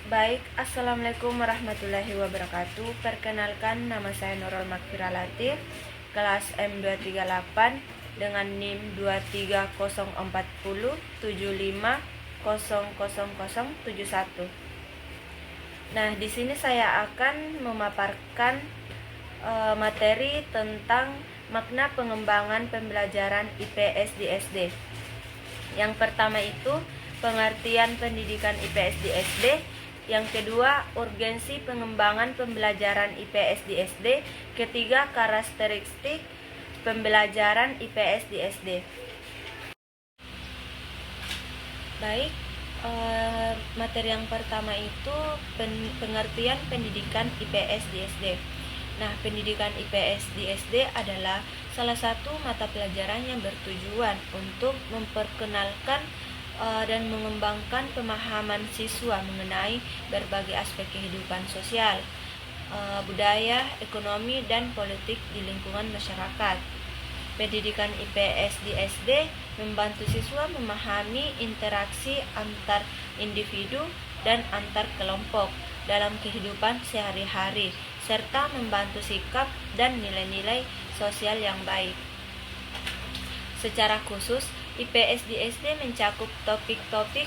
Baik, Assalamualaikum warahmatullahi wabarakatuh. Perkenalkan, nama saya Nurul Makfira Latif, kelas M238 dengan NIM 2304075000071. Nah, di sini saya akan memaparkan materi tentang makna pengembangan pembelajaran IPS di SD. Yang pertama itu pengertian pendidikan IPS di SD. Yang kedua, urgensi pengembangan pembelajaran IPS di SD. Ketiga, karakteristik pembelajaran IPS di SD. Baik, materi yang pertama itu pengertian pendidikan IPS di SD. Nah, pendidikan IPS di SD adalah salah satu mata pelajaran yang bertujuan untuk memperkenalkan dan mengembangkan pemahaman siswa mengenai berbagai aspek kehidupan sosial, budaya, ekonomi, dan politik di lingkungan masyarakat. Pendidikan IPS di SD membantu siswa memahami interaksi antar individu dan antar kelompok dalam kehidupan sehari-hari, serta membantu sikap dan nilai-nilai sosial yang baik. Secara khusus, IPS di SD mencakup topik-topik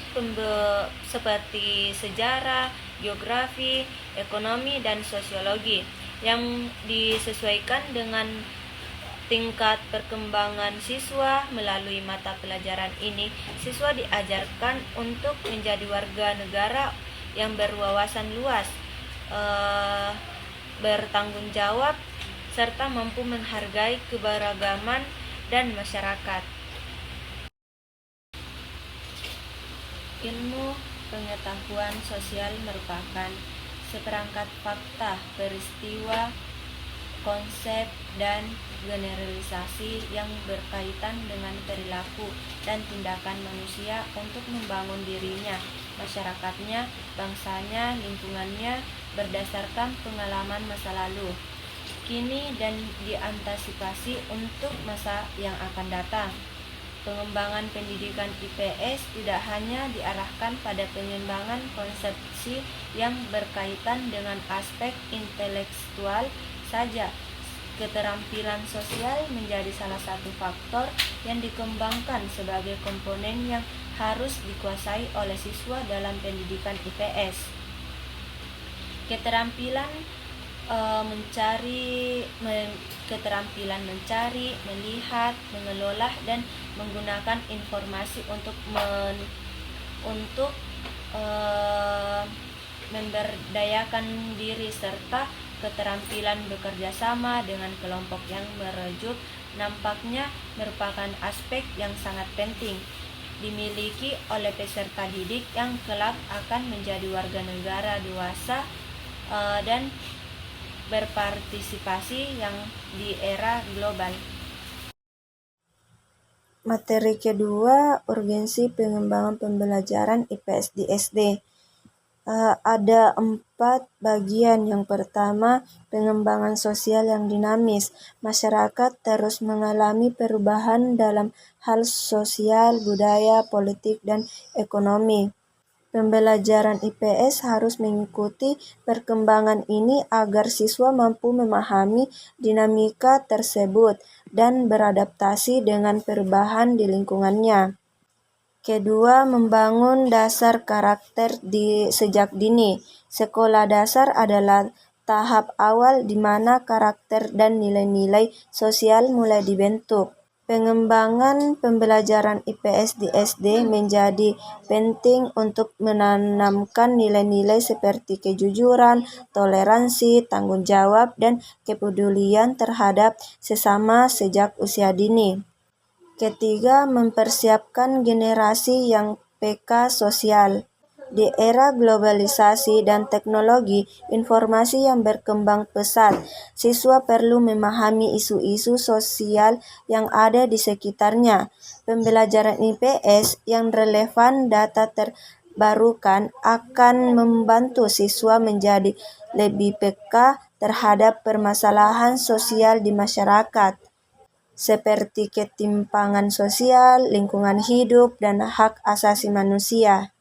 seperti sejarah, geografi, ekonomi, dan sosiologi yang disesuaikan dengan tingkat perkembangan siswa. Melalui mata pelajaran ini, siswa diajarkan untuk menjadi warga negara yang berwawasan luas, bertanggung jawab, serta mampu menghargai keberagaman dan masyarakat. Ilmu pengetahuan sosial merupakan seperangkat fakta, peristiwa, konsep, dan generalisasi yang berkaitan dengan perilaku dan tindakan manusia untuk membangun dirinya, masyarakatnya, bangsanya, lingkungannya berdasarkan pengalaman masa lalu, kini, dan diantisipasi untuk masa yang akan datang. Pengembangan pendidikan IPS tidak hanya diarahkan pada pengembangan konsepsi yang berkaitan dengan aspek intelektual saja. Keterampilan sosial menjadi salah satu faktor yang dikembangkan sebagai komponen yang harus dikuasai oleh siswa dalam pendidikan IPS. Keterampilan mencari, melihat, mengelola, dan menggunakan informasi untuk memberdayakan diri, serta keterampilan bekerja sama dengan kelompok yang merujuk nampaknya merupakan aspek yang sangat penting dimiliki oleh peserta didik yang kelak akan menjadi warga negara dewasa dan berpartisipasi yang di era global. Materi kedua, urgensi pengembangan pembelajaran IPS di SD. Ada 4 bagian. Yang pertama, pengembangan sosial yang dinamis. Masyarakat terus mengalami perubahan dalam hal sosial, budaya, politik, dan ekonomi. Pembelajaran IPS harus mengikuti perkembangan ini agar siswa mampu memahami dinamika tersebut dan beradaptasi dengan perubahan di lingkungannya. Kedua, membangun dasar karakter sejak dini. Sekolah dasar adalah tahap awal di mana karakter dan nilai-nilai sosial mulai dibentuk. Pengembangan pembelajaran IPS di SD menjadi penting untuk menanamkan nilai-nilai seperti kejujuran, toleransi, tanggung jawab, dan kepedulian terhadap sesama sejak usia dini. Ketiga, mempersiapkan generasi yang peka sosial. Di era globalisasi dan teknologi informasi yang berkembang pesat, siswa perlu memahami isu-isu sosial yang ada di sekitarnya. Pembelajaran IPS yang relevan data terbarukan akan membantu siswa menjadi lebih peka terhadap permasalahan sosial di masyarakat, seperti ketimpangan sosial, lingkungan hidup, dan hak asasi manusia.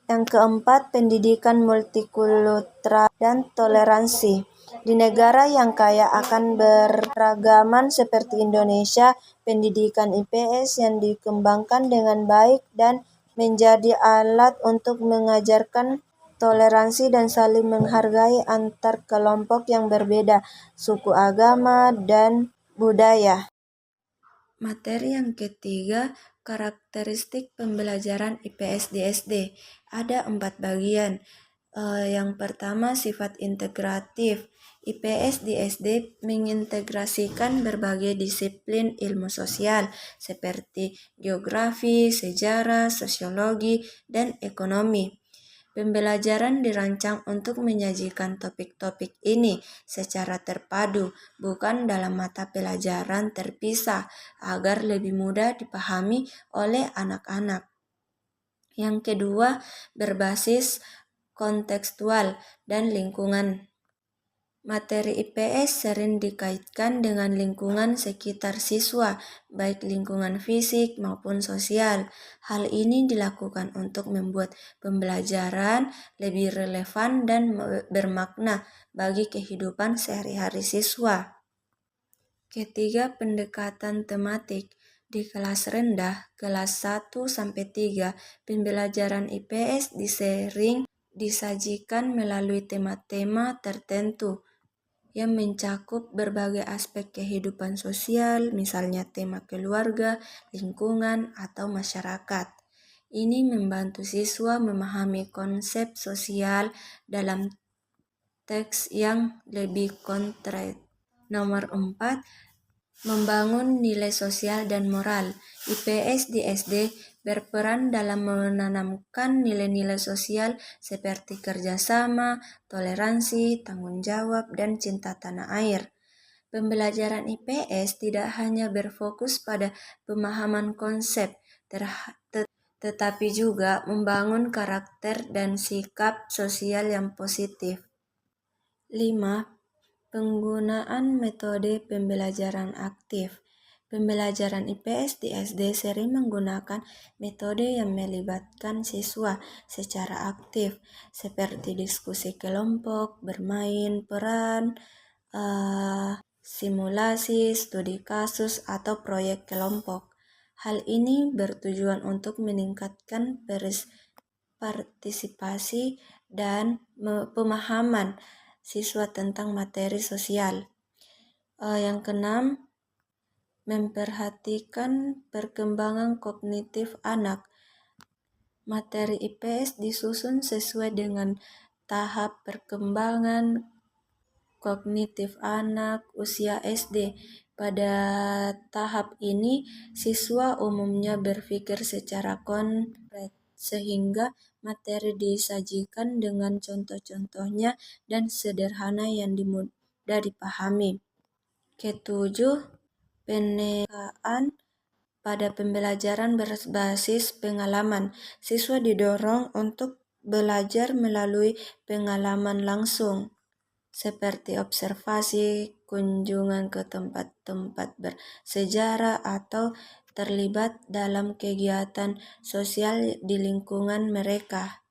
Yang keempat, pendidikan multikultural dan toleransi. Di negara yang kaya akan beragaman seperti Indonesia, pendidikan IPS yang dikembangkan dengan baik dan menjadi alat untuk mengajarkan toleransi dan saling menghargai antar kelompok yang berbeda, suku, agama, dan budaya. Materi yang ketiga, karakteristik pembelajaran IPS di SD. Ada 4 bagian. Yang pertama, sifat integratif. IPS di SD mengintegrasikan berbagai disiplin ilmu sosial seperti geografi, sejarah, sosiologi, dan ekonomi. Pembelajaran dirancang untuk menyajikan topik-topik ini secara terpadu, bukan dalam mata pelajaran terpisah, agar lebih mudah dipahami oleh anak-anak. Yang kedua, berbasis kontekstual dan lingkungan. Materi IPS sering dikaitkan dengan lingkungan sekitar siswa, baik lingkungan fisik maupun sosial. Hal ini dilakukan untuk membuat pembelajaran lebih relevan dan bermakna bagi kehidupan sehari-hari siswa. Ketiga, pendekatan tematik. Di kelas rendah, kelas 1-3, pembelajaran IPS disering disajikan melalui tema-tema tertentu yang mencakup berbagai aspek kehidupan sosial, misalnya tema keluarga, lingkungan, atau masyarakat. Ini membantu siswa memahami konsep sosial dalam teks yang lebih konkret. Nomor 4, membangun nilai sosial dan moral. IPS di SD berperan dalam menanamkan nilai-nilai sosial seperti kerjasama, toleransi, tanggung jawab, dan cinta tanah air. Pembelajaran IPS tidak hanya berfokus pada pemahaman konsep, tetapi juga membangun karakter dan sikap sosial yang positif. 5. Penggunaan metode pembelajaran aktif. Pembelajaran IPS di SD sering menggunakan metode yang melibatkan siswa secara aktif, seperti diskusi kelompok, bermain peran, simulasi, studi kasus, atau proyek kelompok. Hal ini bertujuan untuk meningkatkan partisipasi dan pemahaman siswa tentang materi sosial. Yang keenam, memperhatikan perkembangan kognitif anak. Materi IPS disusun sesuai dengan tahap perkembangan kognitif anak usia SD. Pada tahap ini, siswa umumnya berpikir secara konkret, sehingga materi disajikan dengan contoh-contohnya dan sederhana yang mudah dipahami. Ketujuh, penekaan pada pembelajaran berbasis pengalaman. Siswa didorong untuk belajar melalui pengalaman langsung, seperti observasi, kunjungan ke tempat-tempat bersejarah, atau terlibat dalam kegiatan sosial di lingkungan mereka.